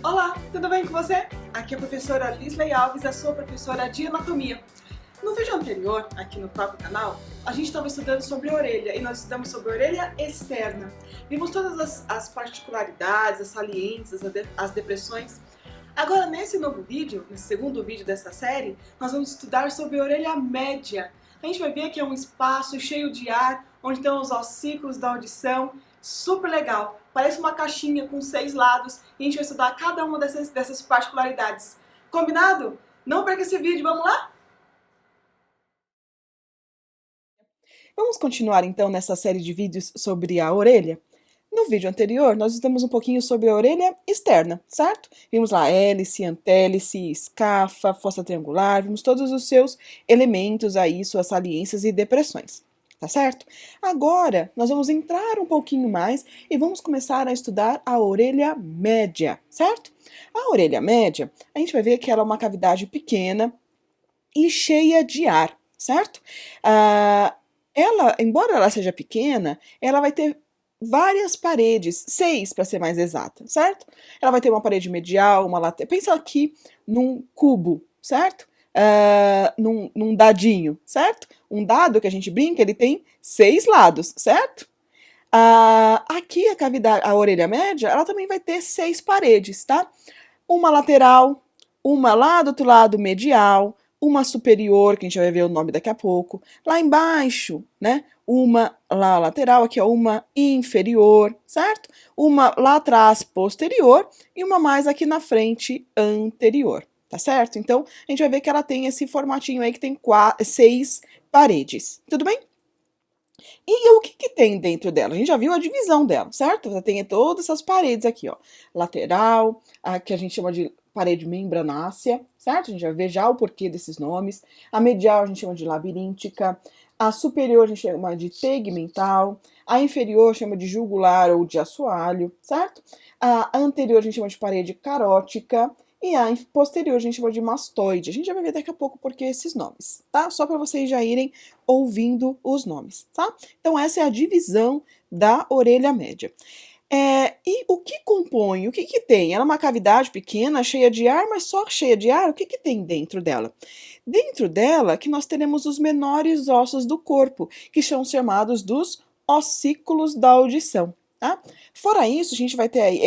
Olá, tudo bem com você? Aqui é a professora Lisley Alves, a sua professora de anatomia. No vídeo anterior, aqui no próprio canal, a gente estava estudando sobre a orelha e nós estudamos sobre a orelha externa. Vimos todas as particularidades, as saliências, as depressões. Agora, nesse novo vídeo, nesse segundo vídeo dessa série, nós vamos estudar sobre a orelha média. A gente vai ver que é um espaço cheio de ar, onde estão os ossículos da audição. Super legal! Parece uma caixinha com 6 lados e a gente vai estudar cada uma dessas particularidades. Combinado? Não perca esse vídeo, vamos lá? Vamos continuar então nessa série de vídeos sobre a orelha? No vídeo anterior, nós estudamos um pouquinho sobre a orelha externa, certo? Vimos lá hélice, antélice, escafa, fossa triangular, vimos todos os seus elementos aí, suas saliências e depressões, tá certo? Agora, nós vamos entrar um pouquinho mais e vamos começar a estudar a orelha média, certo? A orelha média, a gente vai ver que ela é uma cavidade pequena e cheia de ar, certo? Embora ela seja pequena, ela vai ter várias paredes, 6 para ser mais exata, certo? Ela vai ter uma parede medial, uma lateral. Pensa aqui num cubo, certo? Num dadinho, certo? Um dado que a gente brinca, ele tem 6 lados, certo? Aqui a cavidade, a orelha média, ela também vai ter 6 paredes, tá? Uma lateral, uma lá do outro lado medial, uma superior, que a gente vai ver o nome daqui a pouco, lá embaixo, né? Uma lá lateral, aqui ó, uma inferior, certo? Uma lá atrás posterior e uma mais aqui na frente anterior, tá certo? Então, a gente vai ver que ela tem esse formatinho aí que tem 6 paredes, tudo bem? E o que tem dentro dela? A gente já viu a divisão dela, certo? Ela tem todas essas paredes aqui, ó. Lateral, a que a gente chama de parede membranácea, certo? A gente vai ver já o porquê desses nomes. A medial a gente chama de labiríntica. A superior a gente chama de tegmental. A inferior chama de jugular ou de assoalho, certo? A anterior a gente chama de parede carótica. E a posterior a gente chama de mastoide. A gente já vai ver daqui a pouco por que esses nomes, tá? Só para vocês já irem ouvindo os nomes, tá? Então essa é a divisão da orelha média. E o que compõe? O que tem? Ela é uma cavidade pequena, cheia de ar, mas só cheia de ar? O que tem dentro dela? Dentro dela que nós teremos os menores ossos do corpo, que são chamados dos ossículos da audição, tá? Fora isso, a gente vai ter aí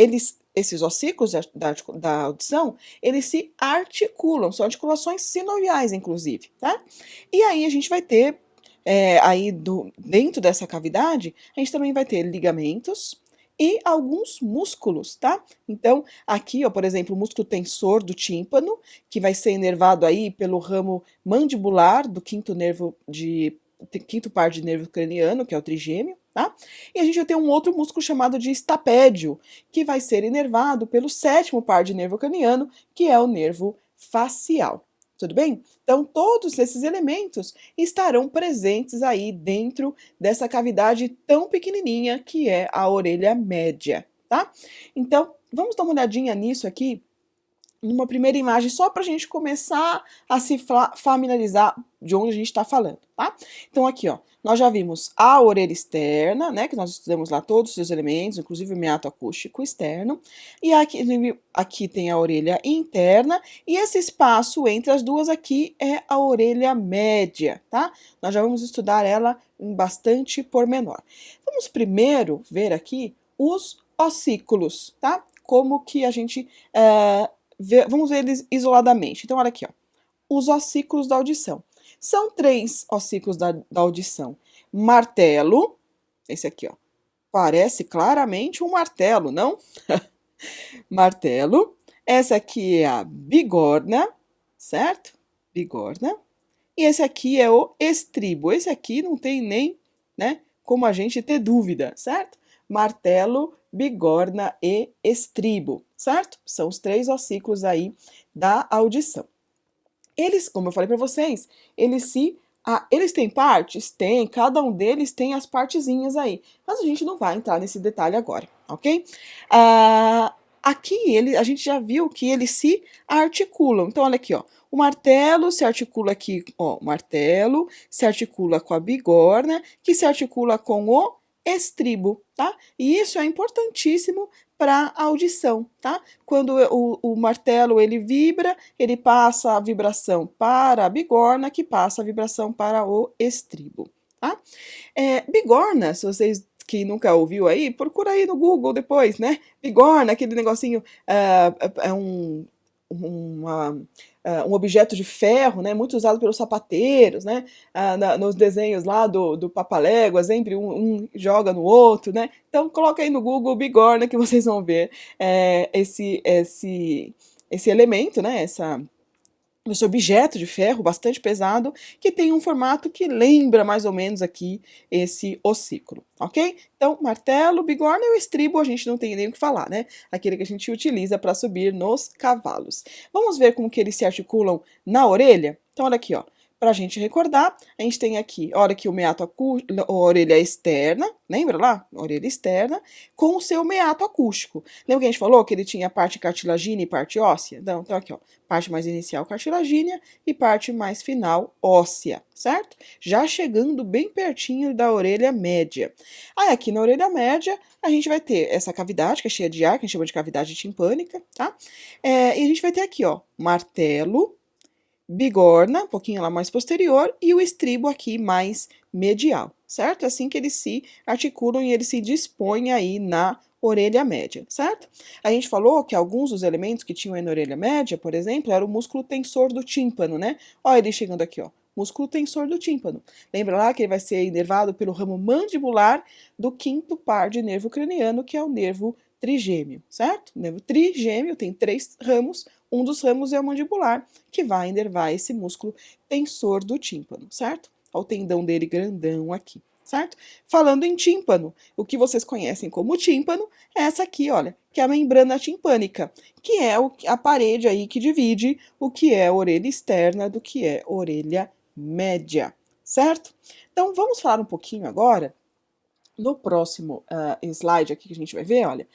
esses ossículos da audição, eles se articulam, são articulações sinoviais, inclusive, tá? E aí a gente vai ter, dentro dessa cavidade, a gente também vai ter ligamentos e alguns músculos, tá? Então, aqui, ó, por exemplo, o músculo tensor do tímpano, que vai ser inervado aí pelo ramo mandibular do quinto par de nervo craniano, que é o trigêmeo, tá? E a gente vai ter um outro músculo chamado de estapédio, que vai ser inervado pelo sétimo par de nervo craniano, que é o nervo facial. Tudo bem? Então, todos esses elementos estarão presentes aí dentro dessa cavidade tão pequenininha que é a orelha média, tá? Então, vamos dar uma olhadinha nisso aqui, numa primeira imagem, só para a gente começar a se familiarizar de onde a gente está falando, tá? Então, aqui, ó, nós já vimos a orelha externa, né, que nós estudamos lá todos os seus elementos, inclusive o meato acústico externo, e aqui tem a orelha interna, e esse espaço entre as duas aqui é a orelha média, tá? Nós já vamos estudar ela em bastante pormenor. Vamos primeiro ver aqui os ossículos, tá? Como que a gente vamos ver eles isoladamente. Então, olha aqui, ó. Os ossículos da audição. São 3 ossículos da audição. Martelo, esse aqui, ó. Parece claramente um martelo, não? Martelo. Essa aqui é a bigorna, certo? Bigorna. E esse aqui é o estribo. Esse aqui não tem nem, né, como a gente ter dúvida, certo? Martelo, bigorna e estribo, certo? São os 3 ossículos aí da audição. Eles, como eu falei para vocês, eles têm partes? Tem, cada um deles tem as partezinhas aí, mas a gente não vai entrar nesse detalhe agora, ok? Aqui a gente já viu que eles se articulam, então olha aqui, ó. O martelo se articula aqui, ó, o martelo se articula com a bigorna, que se articula com o estribo, tá? E isso é importantíssimo para a audição, tá? Quando o martelo ele vibra, ele passa a vibração para a bigorna, que passa a vibração para o estribo, tá? Bigorna, se vocês que nunca ouviu aí, procura aí no Google depois, né? Bigorna, aquele negocinho, é um objeto de ferro, né, muito usado pelos sapateiros, né, nos desenhos lá do Papalégua, sempre um joga no outro, né, então coloca aí no Google bigorna que vocês vão ver esse elemento, né, esse objeto de ferro bastante pesado, que tem um formato que lembra mais ou menos aqui esse ossículo, ok? Então, martelo, bigorna e o estribo a gente não tem nem o que falar, né? Aquele que a gente utiliza para subir nos cavalos. Vamos ver como que eles se articulam na orelha? Então, olha aqui, ó. Para a gente recordar, a gente tem aqui, olha aqui o meato acústico, a orelha externa, lembra lá? A orelha externa, com o seu meato acústico. Lembra que a gente falou que ele tinha parte cartilagínea e parte óssea? Então aqui, ó, parte mais inicial cartilagínea e parte mais final óssea, certo? Já chegando bem pertinho da orelha média. Aí aqui na orelha média, a gente vai ter essa cavidade, que é cheia de ar, que a gente chama de cavidade timpânica, tá? E a gente vai ter aqui, ó, martelo, bigorna, um pouquinho lá mais posterior, e o estribo aqui mais medial, certo? É assim que eles se articulam e eles se dispõem aí na orelha média, certo? A gente falou que alguns dos elementos que tinham aí na orelha média, por exemplo, era o músculo tensor do tímpano, né? Olha ele chegando aqui, ó. Músculo tensor do tímpano. Lembra lá que ele vai ser inervado pelo ramo mandibular do quinto par de nervo craniano, que é o nervo trigêmeo, certo? O nervo trigêmeo tem 3 ramos, um dos ramos é o mandibular, que vai inervar esse músculo tensor do tímpano, certo? Olha o tendão dele grandão aqui, certo? Falando em tímpano, o que vocês conhecem como tímpano é essa aqui, olha, que é a membrana timpânica, que é a parede aí que divide o que é a orelha externa do que é a orelha média, certo? Então, vamos falar um pouquinho agora, no próximo slide aqui que a gente vai ver, olha,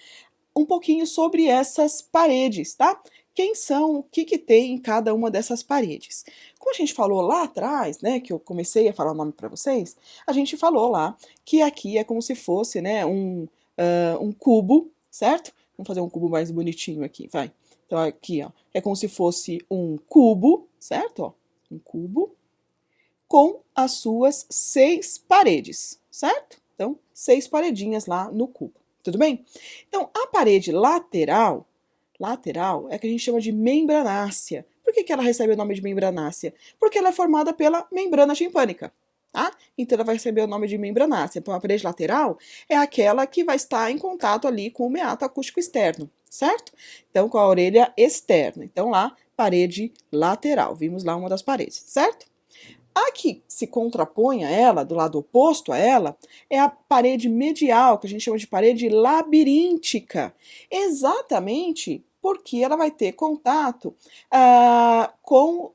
um pouquinho sobre essas paredes, tá? Quem são, o que tem em cada uma dessas paredes. Como a gente falou lá atrás, né, que eu comecei a falar o nome para vocês, a gente falou lá que aqui é como se fosse, né, um cubo, certo? Vamos fazer um cubo mais bonitinho aqui, vai. Então aqui, ó, é como se fosse um cubo, certo? Ó, um cubo com as suas 6 paredes, certo? Então, 6 paredinhas lá no cubo. Tudo bem? Então, a parede lateral é que a gente chama de membranácea. Por que ela recebe o nome de membranácea? Porque ela é formada pela membrana timpânica, tá? Então, ela vai receber o nome de membranácea. Então, a parede lateral é aquela que vai estar em contato ali com o meato acústico externo, certo? Então, com a orelha externa. Então, lá, parede lateral. Vimos lá uma das paredes, certo? A que se contrapõe a ela, do lado oposto a ela, é a parede medial, que a gente chama de parede labiríntica, exatamente porque ela vai ter contato com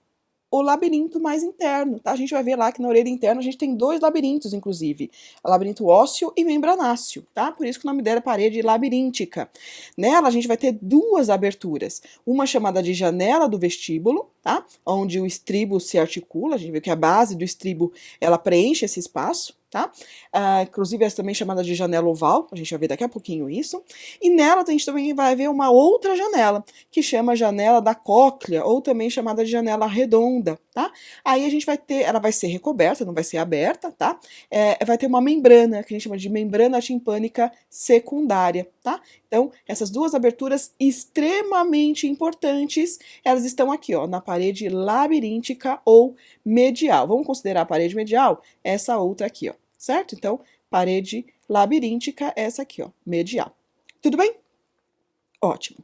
o labirinto mais interno, tá? A gente vai ver lá que na orelha interna a gente tem 2 labirintos, inclusive, labirinto ósseo e membranáceo, tá? Por isso que o nome dela é parede labiríntica. Nela a gente vai ter 2 aberturas, uma chamada de janela do vestíbulo, tá? Onde o estribo se articula, a gente vê que a base do estribo, ela preenche esse espaço, tá? Inclusive essa também é chamada de janela oval, a gente vai ver daqui a pouquinho isso. E nela a gente também vai ver uma outra janela, que chama janela da cóclea, ou também chamada de janela redonda, tá? Aí a gente vai ter, ela vai ser recoberta, não vai ser aberta, tá? Vai ter uma membrana, que a gente chama de membrana timpânica secundária, tá? Então, essas 2 aberturas extremamente importantes, elas estão aqui, ó, na parede labiríntica ou medial. Vamos considerar a parede medial? Essa outra aqui, ó, certo? Então, parede labiríntica, essa aqui, ó, medial. Tudo bem? Ótimo.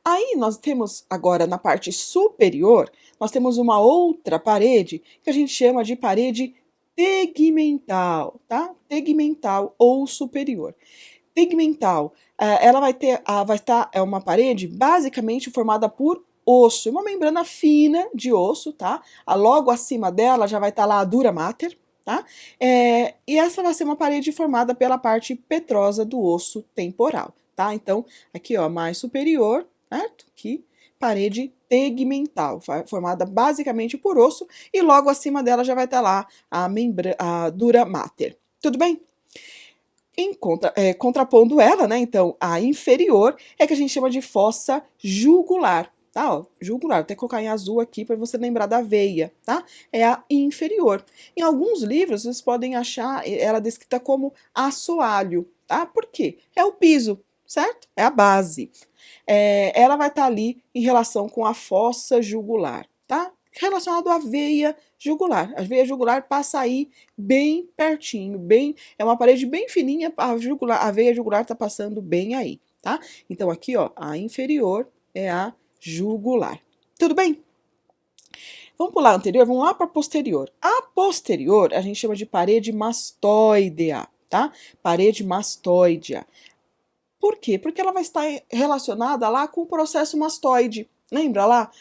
Aí nós temos agora na parte superior, nós temos uma outra parede que a gente chama de parede tegmental, tá? Tegmental ou superior. Tegmental, ela vai estar, é uma parede basicamente formada por osso, uma membrana fina de osso, tá? Logo acima dela já vai estar lá a dura mater, tá? E essa vai ser uma parede formada pela parte petrosa do osso temporal, tá? Então, aqui, ó, mais superior, certo? Aqui, parede tegmental, formada basicamente por osso, e logo acima dela já vai estar lá a dura mater. Tudo bem? Contrapondo ela, né, então, a inferior é que a gente chama de fossa jugular, tá, ó, jugular, vou até colocar em azul aqui para você lembrar da veia, tá, é a inferior. Em alguns livros, vocês podem achar ela descrita como assoalho, tá, por quê? É o piso, certo? É a base. Ela vai estar ali em relação com a fossa jugular, tá? Relacionado à veia jugular. A veia jugular passa aí bem pertinho, é uma parede bem fininha, a veia jugular está passando bem aí, tá? Então aqui, ó, a inferior é a jugular. Tudo bem? Vamos pular a anterior, vamos lá para a posterior. A posterior a gente chama de parede mastoidea, tá? Parede mastoidea. Por quê? Porque ela vai estar relacionada lá com o processo mastoide. Lembra lá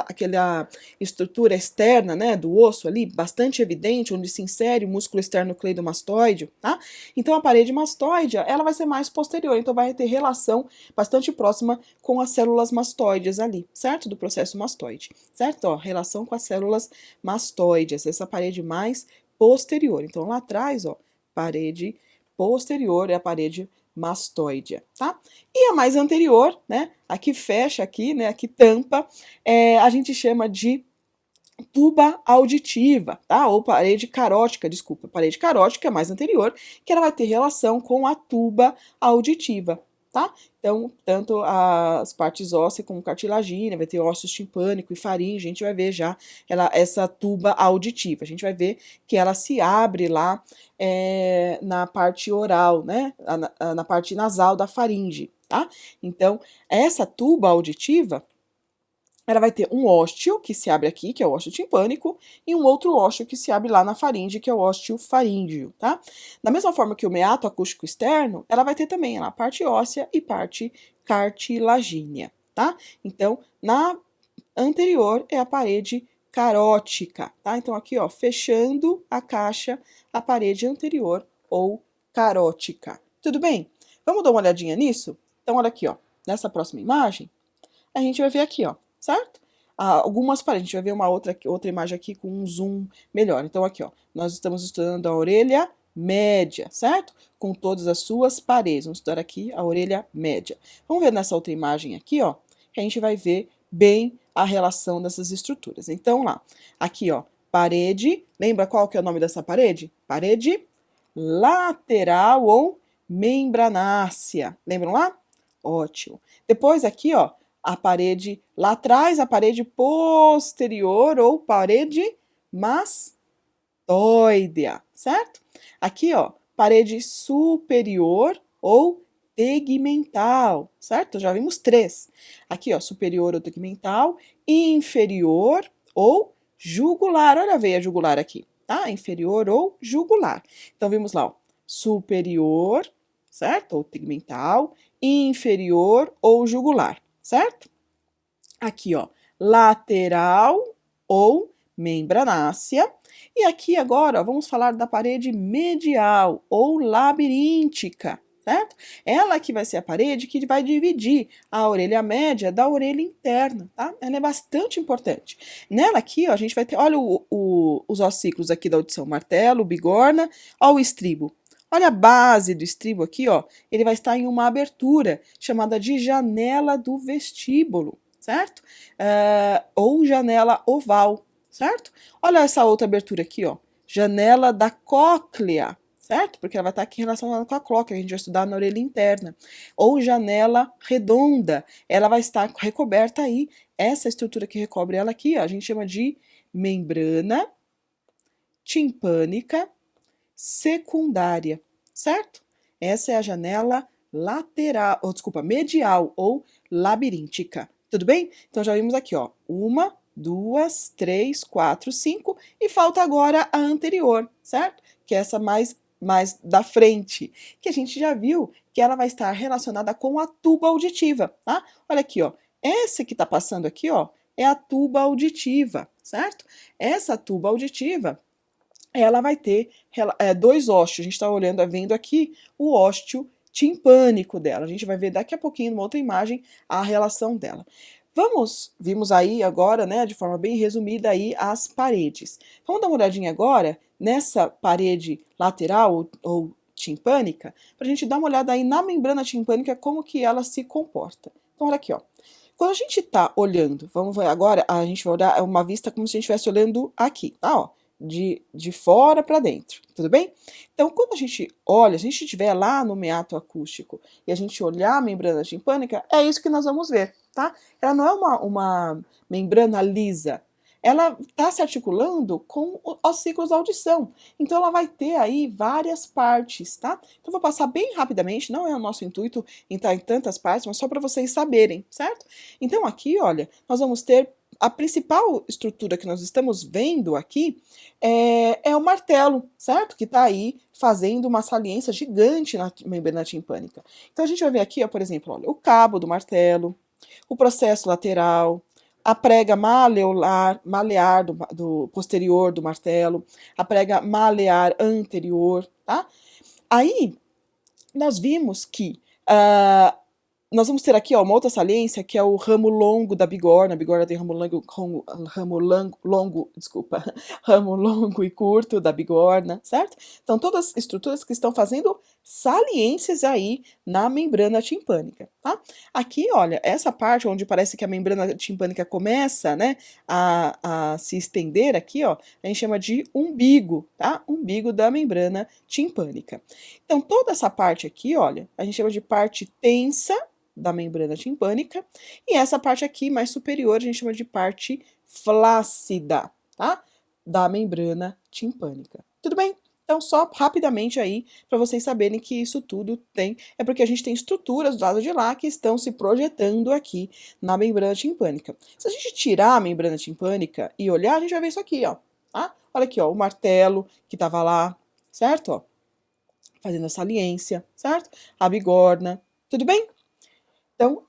aquela estrutura externa, né, do osso ali, bastante evidente, onde se insere o músculo externo cleidomastoide, tá? Então a parede mastoide, ela vai ser mais posterior, então vai ter relação bastante próxima com as células mastoides ali, certo? Do processo mastoide, certo? Ó, relação com as células mastoides, essa parede mais posterior. Então lá atrás, ó, parede posterior é a parede mastoide, tá? E a mais anterior, né, a que fecha aqui, né, a que tampa, a gente chama de tuba auditiva, tá? Ou parede carótica, desculpa, parede carótica é mais anterior, que ela vai ter relação com a tuba auditiva, tá? Então, tanto as partes ósseas como cartilagina, vai ter ósseo timpânico e faringe, a gente vai ver já essa tuba auditiva, a gente vai ver que ela se abre lá na parte oral, né? Na parte nasal da faringe, tá? Então, essa tuba auditiva, ela vai ter um ósteo que se abre aqui, que é o ósteo timpânico, e um outro ósteo que se abre lá na faringe, que é o ósteo faríngeo, tá? Da mesma forma que o meato acústico externo, ela vai ter também a parte óssea e parte cartilagínea, tá? Então, na anterior é a parede carótica, tá? Então aqui, ó, fechando a caixa, a parede anterior ou carótica. Tudo bem? Vamos dar uma olhadinha nisso? Então, olha aqui, ó, nessa próxima imagem, a gente vai ver aqui, ó, certo? Algumas paredes, a gente vai ver uma outra imagem aqui com um zoom melhor. Então, aqui, ó, nós estamos estudando a orelha média, certo? Com todas as suas paredes. Vamos estudar aqui a orelha média. Vamos ver nessa outra imagem aqui, ó, que a gente vai ver bem a relação dessas estruturas. Então, lá, aqui, ó, parede, lembra qual que é o nome dessa parede? Parede lateral ou membranácea. Lembram lá? Ótimo. Depois aqui, ó, a parede lá atrás, a parede posterior ou parede mastoidea, certo? Aqui, ó, parede superior ou tegmental, certo? Já vimos 3. Aqui, ó, superior ou tegmental, inferior ou jugular. Olha a veia jugular aqui, tá? Inferior ou jugular. Então, vimos lá, ó, superior, certo? Ou tegmental, inferior ou jugular, certo? Aqui, ó, lateral ou membranácea. E aqui agora, ó, vamos falar da parede medial ou labiríntica, certo? Ela que vai ser a parede que vai dividir a orelha média da orelha interna, tá? Ela é bastante importante. Nela aqui, ó, a gente vai ter, olha os ossículos aqui da audição, martelo, bigorna, ó o estribo. Olha a base do estribo aqui, ó, ele vai estar em uma abertura chamada de janela do vestíbulo, certo? Ou janela oval, certo? Olha essa outra abertura aqui, ó, janela da cóclea, certo? Porque ela vai estar aqui relacionada com a cóclea, a gente vai estudar na orelha interna. Ou janela redonda, ela vai estar recoberta aí, essa estrutura que recobre ela aqui, ó, a gente chama de membrana timpânica secundária, certo? Essa é a janela lateral, medial ou labiríntica. Tudo bem? Então já vimos aqui, ó, 1, 2, 3, 4, 5 e falta agora a anterior, certo? Que é essa mais da frente, que a gente já viu que ela vai estar relacionada com a tuba auditiva, tá? Olha aqui, ó, essa que tá passando aqui, ó, é a tuba auditiva, certo? Essa tuba auditiva, ela vai ter 2 ósteos. A gente está vendo aqui o ósteo timpânico dela. A gente vai ver daqui a pouquinho, numa outra imagem, a relação dela. Vimos aí agora, né, de forma bem resumida aí as paredes. Vamos dar uma olhadinha agora nessa parede lateral ou timpânica, para a gente dar uma olhada aí na membrana timpânica, como que ela se comporta. Então, olha aqui, ó. Quando a gente está olhando, vamos ver agora, a gente vai olhar uma vista como se a gente estivesse olhando aqui, tá? Ó, de fora para dentro, tudo bem? Então, quando a gente olha, se a gente estiver lá no meato acústico e a gente olhar a membrana timpânica, é isso que nós vamos ver, tá? Ela não é uma membrana lisa, ela está se articulando com os ciclos da audição. Então, ela vai ter aí várias partes, tá? Então, vou passar bem rapidamente, não é o nosso intuito entrar em tantas partes, mas só para vocês saberem, certo? Então, aqui, olha, nós vamos ter a principal estrutura que nós estamos vendo aqui é o martelo, certo? Que está aí fazendo uma saliência gigante na membrana timpânica. Então, a gente vai ver aqui, ó, por exemplo, olha, o cabo do martelo, o processo lateral, a prega malear do posterior do martelo, a prega malear anterior, tá? Aí, nós vimos que nós vamos ter aqui, ó, uma outra saliência, que é o ramo longo da bigorna. A bigorna tem ramo longo e curto da bigorna, certo? Então, todas as estruturas que estão fazendo saliências aí na membrana timpânica, tá? Aqui, olha, essa parte onde parece que a membrana timpânica começa, né, a se estender aqui, ó, a gente chama de umbigo, tá? Umbigo da membrana timpânica. Então, toda essa parte aqui, olha, a gente chama de parte tensa da membrana timpânica, e essa parte aqui, mais superior, a gente chama de parte flácida, tá? Da membrana timpânica. Tudo bem? Então, só rapidamente aí, para vocês saberem que isso tudo é porque a gente tem estruturas do lado de lá que estão se projetando aqui na membrana timpânica. Se a gente tirar a membrana timpânica e olhar, a gente vai ver isso aqui, ó, tá? Olha aqui, ó, o martelo que estava lá, certo? Ó, fazendo a saliência, certo? A bigorna, tudo bem? Então,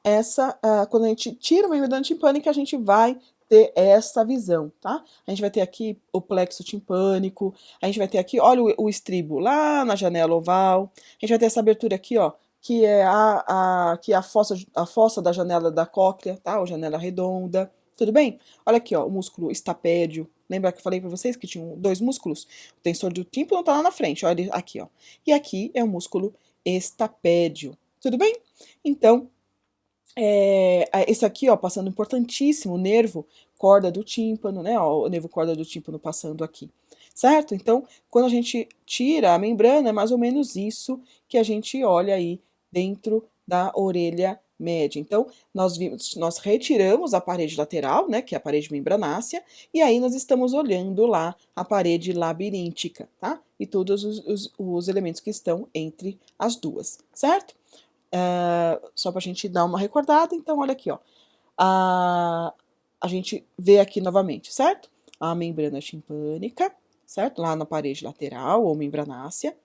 quando a gente tira uma membrana timpânica, a gente vai ter essa visão, tá? A gente vai ter aqui o plexo timpânico, a gente vai ter aqui, olha o estribo lá na janela oval, a gente vai ter essa abertura aqui, ó, que é a fossa da janela da cóclea, tá? Ou janela redonda, tudo bem? Olha aqui, ó, o músculo estapédio. Lembra que eu falei para vocês que tinham dois músculos? O tensor do tímpano tá lá na frente, olha aqui, ó. E aqui é o músculo estapédio, tudo bem? Então, esse aqui, ó, passando importantíssimo, o nervo corda do tímpano, né, ó, o nervo corda do tímpano passando aqui, certo? Então, quando a gente tira a membrana, é mais ou menos isso que a gente olha aí dentro da orelha média. Então, nós retiramos a parede lateral, né, que é a parede membranácea, e aí nós estamos olhando lá a parede labiríntica, tá? E todos os elementos que estão entre as duas, certo? Só para a gente dar uma recordada, então olha aqui, ó. A gente vê aqui novamente, certo? A membrana timpânica, certo? Lá na parede lateral ou membranácea.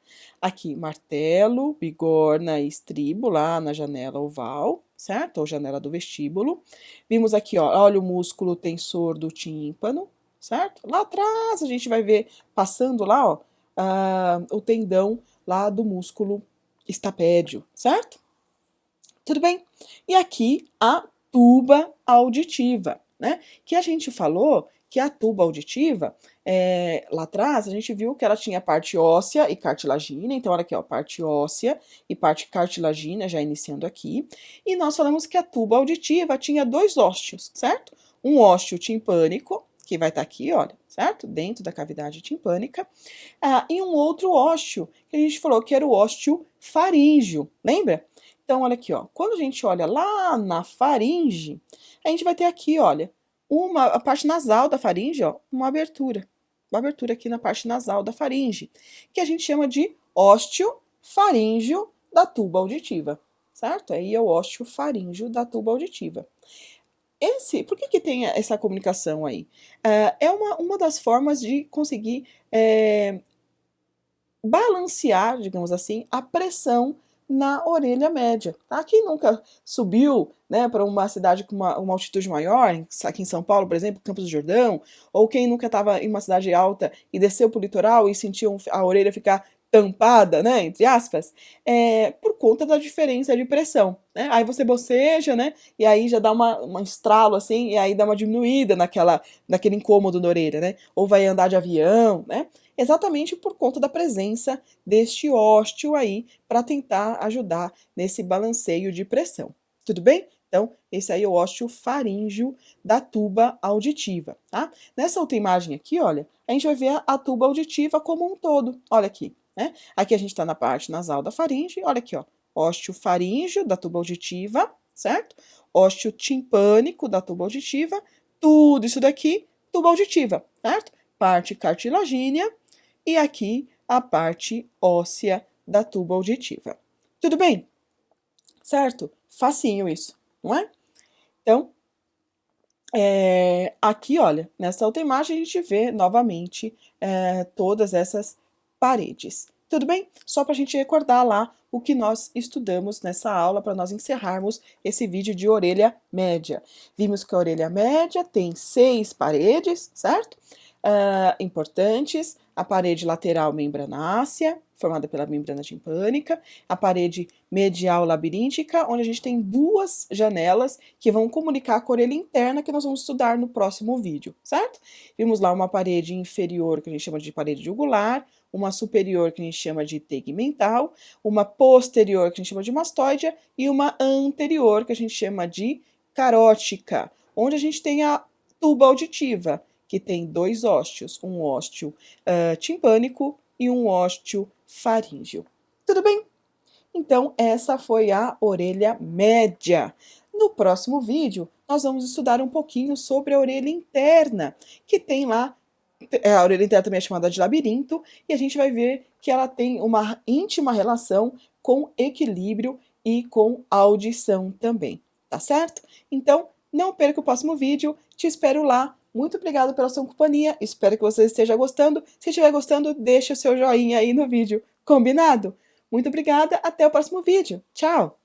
Aqui, martelo, bigorna e estribo, lá na janela oval, certo? Ou janela do vestíbulo. Vimos aqui, ó, olha o músculo tensor do tímpano, certo? Lá atrás a gente vai ver, passando lá, ó, o tendão lá do músculo estapédio, certo? Tudo bem? E aqui a tuba auditiva, né? Que a gente falou que a tuba auditiva, lá atrás, a gente viu que ela tinha parte óssea e cartilagina, então olha aqui, ó, parte óssea e parte cartilagina, já iniciando aqui, e nós falamos que a tuba auditiva tinha dois ósteos, certo? Um ósteo timpânico, que vai estar aqui, olha, certo? Dentro da cavidade timpânica, e um outro ósteo, que a gente falou que era o ósteo faríngeo, lembra? Então, olha aqui, ó, quando a gente olha lá na faringe, a gente vai ter aqui, olha, a parte nasal da faringe, ó, uma abertura aqui na parte nasal da faringe, que a gente chama de ósteo faríngeo da tuba auditiva, certo? Aí é o ósteo faríngeo da tuba auditiva. Por que tem essa comunicação aí? É uma das formas de conseguir balancear, digamos assim, a pressão na orelha média, tá? Quem nunca subiu, né, para uma cidade com uma altitude maior, aqui em São Paulo, por exemplo, Campos do Jordão, ou quem nunca estava em uma cidade alta e desceu para o litoral e sentiu a orelha ficar tampada, né, entre aspas, por conta da diferença de pressão, né? Aí você boceja, né, e aí já dá um estralo assim, e aí dá uma diminuída naquele incômodo na orelha, né? Ou vai andar de avião, né? exatamente por conta da presença deste ósteo aí para tentar ajudar nesse balanceio de pressão. Tudo bem? Então, esse aí é o ósteo faríngeo da tuba auditiva, tá? Nessa outra imagem aqui, olha, a gente vai ver a tuba auditiva como um todo. Olha aqui, né? Aqui a gente está na parte nasal da faringe, olha aqui, ó, ósteo faríngeo da tuba auditiva, certo? Ósteo timpânico da tuba auditiva, tudo isso daqui, tuba auditiva, certo? Parte cartilagínea e aqui a parte óssea da tuba auditiva. Tudo bem? Certo? Facinho isso, não é? Então, aqui, olha, nessa outra imagem a gente vê novamente todas essas paredes. Tudo bem? Só para a gente recordar lá o que nós estudamos nessa aula para nós encerrarmos esse vídeo de orelha média. Vimos que a orelha média tem 6 paredes, certo? Importantes, a parede lateral membranácea, formada pela membrana timpânica, a parede medial labiríntica, onde a gente tem 2 janelas que vão comunicar com a orelha interna, que nós vamos estudar no próximo vídeo, certo? Vimos lá uma parede inferior, que a gente chama de parede jugular, uma superior, que a gente chama de tegmental, uma posterior, que a gente chama de mastoidea, e uma anterior, que a gente chama de carótica, onde a gente tem a tuba auditiva, que tem 2 ósteos, um ósteo timpânico e um ósteo faríngeo. Tudo bem? Então, essa foi a orelha média. No próximo vídeo, nós vamos estudar um pouquinho sobre a orelha interna, que tem lá, a orelha interna também é chamada de labirinto, e a gente vai ver que ela tem uma íntima relação com equilíbrio e com audição também, tá certo? Então, não perca o próximo vídeo, te espero lá. Muito obrigado pela sua companhia, espero que você esteja gostando. Se estiver gostando, deixe o seu joinha aí no vídeo, combinado? Muito obrigada, até o próximo vídeo. Tchau!